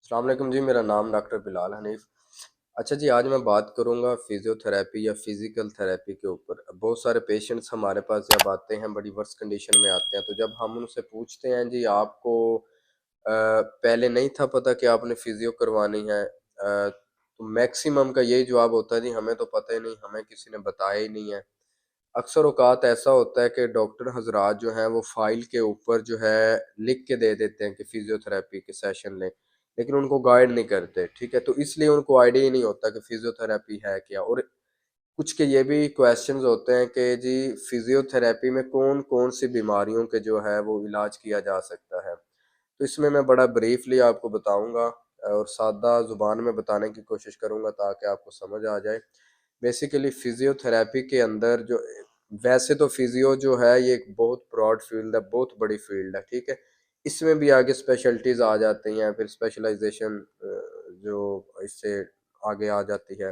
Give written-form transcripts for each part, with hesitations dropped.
अस्सलाम वालेकुम जी। मेरा नाम डॉक्टर बिलाल हनीफ। अच्छा जी, आज मैं बात करूंगा फिजियोथेरेपी या फिजिकल थेरेपी के ऊपर। बहुत सारे पेशेंट्स हमारे पास जब आते हैं बड़ी वर्स कंडीशन में आते हैं, तो जब हम उनसे पूछते हैं जी आपको पहले नहीं था पता कि आपने फिजियो करवानी है, तो मैक्सिमम का यही जवाब होता है जी हमें तो पता ही नहीं, हमें किसी ने बताया ही नहीं है। अक्सर औकात ऐसा होता है कि डॉक्टर हजरात जो हैं वो फाइल के ऊपर जो है लिख के दे देते हैं कि फिजियोथेरेपी के सेशन लें, लेकिन उनको गाइड नहीं करते। ठीक है, तो इसलिए उनको आइडिया ही नहीं होता कि फिजियोथेरेपी है क्या। और कुछ के ये भी क्वेश्चंस होते हैं कि जी फिजियोथेरेपी में कौन कौन सी बीमारियों के जो है वो इलाज किया जा सकता है। तो इसमें मैं बड़ा ब्रीफली आपको बताऊंगा और सादा ज़ुबान में बताने की कोशिश करूंगा ताकि आपको समझ आ जाए। बेसिकली फिजियोथेरेपी के अंदर जो, वैसे तो फिजियो जो है ये एक बहुत ब्रॉड फील्ड है, बहुत बड़ी फील्ड है। ठीक है, इसमें भी आगे स्पेशलिटीज़ आ जाती हैं, फिर स्पेशलाइजेशन जो इससे आगे आ जाती है।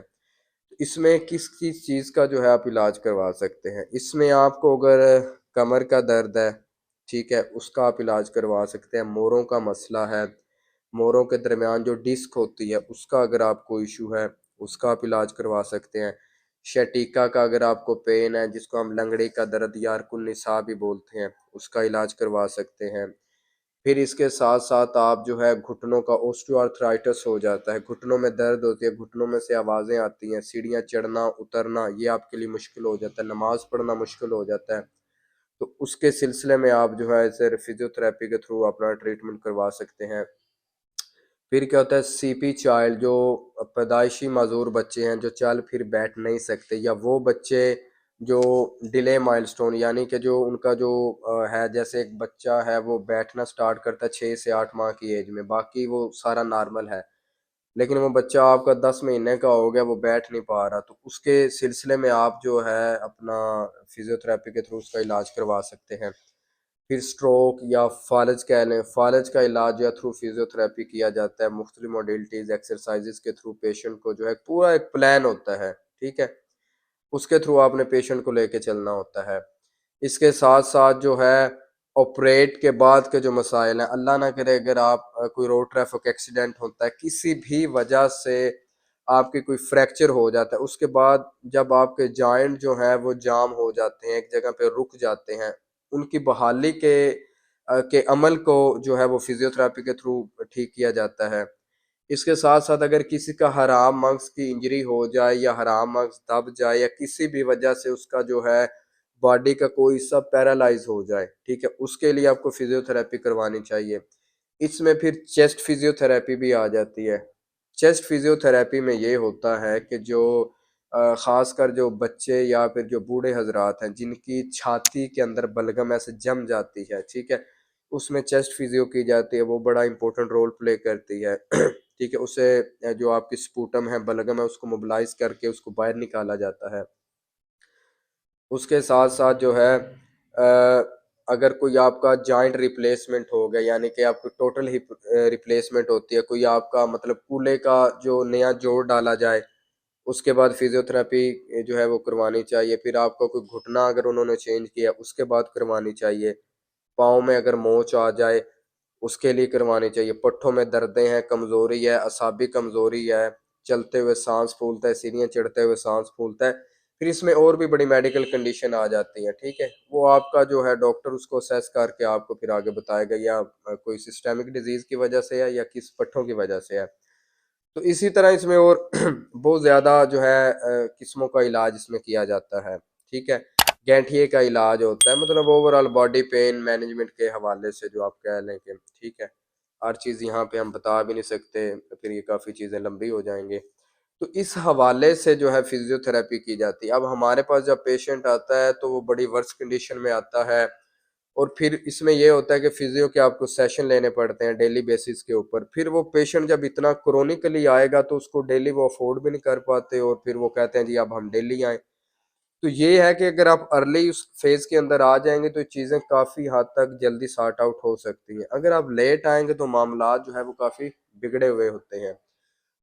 इसमें किस किस चीज़ का जो है आप इलाज करवा सकते हैं। इसमें आपको अगर कमर का दर्द है, ठीक है, उसका आप इलाज करवा सकते हैं। मोरों का मसला है, मोरों के दरमियान जो डिस्क होती है उसका अगर आपको इशू है, उसका आप इलाज करवा सकते हैं। शटीका का अगर आपको पेन है, जिसको हम लंगड़ी का दर्द या अरकुन निसा भी बोलते हैं, उसका इलाज करवा सकते हैं। फिर इसके साथ साथ आप जो है घुटनों का ऑस्टियोआर्थराइटिस हो जाता है, घुटनों में दर्द होती है, घुटनों में से आवाज़ें आती हैं, सीढ़ियाँ चढ़ना उतरना ये आपके लिए मुश्किल हो जाता है, नमाज पढ़ना मुश्किल हो जाता है। तो उसके सिलसिले में आप जो है इसे फिजियोथेरेपी के थ्रू अपना ट्रीटमेंट करवा सकते हैं। फिर क्या होता है, सीपी चाइल्ड जो पैदाइशी माजूर बच्चे हैं जो चल फिर बैठ नहीं सकते, या वो बच्चे जो डिले माइलस्टोन यानी कि जो उनका जो है, जैसे एक बच्चा है वो बैठना स्टार्ट करता है 6 से 8 माह की एज में, बाकी वो सारा नॉर्मल है, लेकिन वो बच्चा आपका 10 महीने का हो गया, वो बैठ नहीं पा रहा, तो उसके सिलसिले में आप जो है अपना फिजियोथेरेपी के थ्रू उसका इलाज करवा सकते हैं। फिर स्ट्रोक या फालज कह लें, फालज का इलाज या थ्रू फिजियोथेरेपी किया जाता है। मुख्तलिफ मॉडलिटीज़ एक्सरसाइजेज के थ्रू पेशेंट को जो है पूरा एक प्लान होता है, ठीक है, उसके थ्रू आपने पेशेंट को लेके चलना होता है। इसके साथ साथ जो है ऑपरेट के बाद के जो मसाइल हैं, अल्लाह ना करे अगर आप कोई रोड ट्रैफिक एक्सीडेंट होता है, किसी भी वजह से आपके कोई फ्रैक्चर हो जाता है, उसके बाद जब आपके जॉइंट जो है वो जाम हो जाते हैं, एक जगह पे रुक जाते हैं, उनकी बहाली के अमल को जो है वो फिजियोथेरेपी के थ्रू ठीक किया जाता है। इसके साथ साथ अगर किसी का हराम मग्ज की इंजरी हो जाए या हराम मग्ज दब जाए या किसी भी वजह से उसका जो है बॉडी का कोई हिस्सा पैरालाइज हो जाए, ठीक है, उसके लिए आपको फिजियोथेरेपी करवानी चाहिए। इसमें फिर चेस्ट फिजियोथेरेपी भी आ जाती है। चेस्ट फिजियोथेरेपी में ये होता है कि जो खासकर जो बच्चे या फिर जो बूढ़े हजरात हैं जिनकी छाती के अंदर बलगम ऐसे जम जाती है, ठीक है, उसमें चेस्ट फिजियो की जाती है, वो बड़ा इंपॉर्टेंट रोल प्ले करती है। ठीक है, उसे जो आपकी स्पूटम है, बलगम है, उसको मोबिलाइज करके उसको बाहर निकाला जाता है। उसके साथ साथ जो है अगर कोई आपका जॉइंट रिप्लेसमेंट हो गया, यानी कि आपको टोटल हिप रिप्लेसमेंट होती है, कोई आपका मतलब कूल्हे का जो नया जोड़ डाला जाए, उसके बाद फिजियोथेरेपी जो है वो करवानी चाहिए। फिर आपका कोई घुटना अगर उन्होंने चेंज किया उसके बाद करवानी चाहिए। पाँव में अगर मोच आ जाए उसके लिए करवानी चाहिए। पट्ठों में दर्दें हैं, कमज़ोरी है, असाबी कमज़ोरी है, चलते हुए सांस फूलता है, सीढ़ियाँ चढ़ते हुए सांस फूलता है, फिर इसमें और भी बड़ी मेडिकल कंडीशन आ जाती है। ठीक है, वो आपका जो है डॉक्टर उसको असेस करके आपको फिर आगे बताएगा या कोई सिस्टेमिक डिजीज़ की वजह से है या किस पट्ठों की वजह से है। तो इसी तरह इसमें और बहुत ज़्यादा जो है किस्मों का इलाज इसमें किया जाता है। ठीक है, गैंठिए का इलाज होता है, मतलब ओवरऑल बॉडी पेन मैनेजमेंट के हवाले से जो आप कह लें कि ठीक है, हर चीज़ यहाँ पे हम बता भी नहीं सकते, फिर ये काफ़ी चीज़ें लंबी हो जाएंगे। तो इस हवाले से जो है फिजियोथेरेपी की जाती है। अब हमारे पास जब पेशेंट आता है तो वो बड़ी वर्स कंडीशन में आता है, और फिर इसमें ये होता है कि फिजियो के आपको सेशन लेने पड़ते हैं डेली बेसिस के ऊपर। फिर वो पेशेंट जब इतना क्रोनिकली आएगा तो उसको डेली वो अफोर्ड भी नहीं कर पाते, और फिर वो कहते हैं जी अब हम डेली आए। तो ये है कि अगर आप अर्ली उस फेज के अंदर आ जाएंगे तो चीज़ें काफ़ी हद तक जल्दी सॉर्ट आउट हो सकती हैं। अगर आप लेट आएंगे तो मामला जो है वो काफ़ी बिगड़े हुए होते हैं।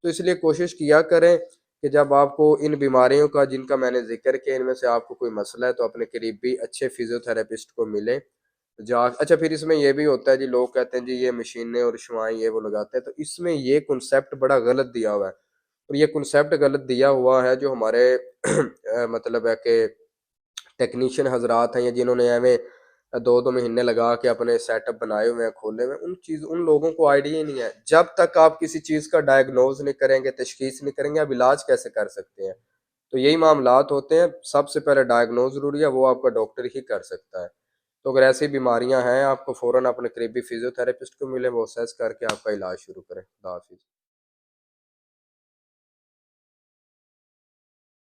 तो इसलिए कोशिश किया करें कि जब आपको इन बीमारियों का जिनका मैंने जिक्र किया इनमें से आपको कोई मसला है तो अपने करीबी अच्छे फिजियोथेरेपिस्ट को मिलें, जा अच्छा फिर इसमें ये भी होता है जी, लोग कहते हैं जी ये मशीनें और शुआएं ये वो लगाते हैं, तो इसमें ये कॉन्सेप्ट बड़ा गलत दिया हुआ है। और ये कॉन्सेप्ट गलत दिया हुआ है जो हमारे मतलब है कि टेक्नीशियन हजरात हैं या जिन्होंने एवं 2-2 महीने लगा के अपने सेटअप बनाए हुए हैं, खोले हुए हैं, उन लोगों को आइडिया ही नहीं है। जब तक आप किसी चीज़ का डायग्नोज नहीं करेंगे, तशखीस नहीं करेंगे, आप इलाज कैसे कर सकते हैं? तो यही मामलात होते हैं। सबसे पहले डायग्नोज ज़रूरी है, वो आपका डॉक्टर ही कर सकता है। तो अगर ऐसी बीमारियां हैं, आपको फ़ौरन अपने करीबी फिजियोथेरेपिस्ट को मिले, वो असेस करके आपका इलाज शुरू करें। खुदा हाफिज़।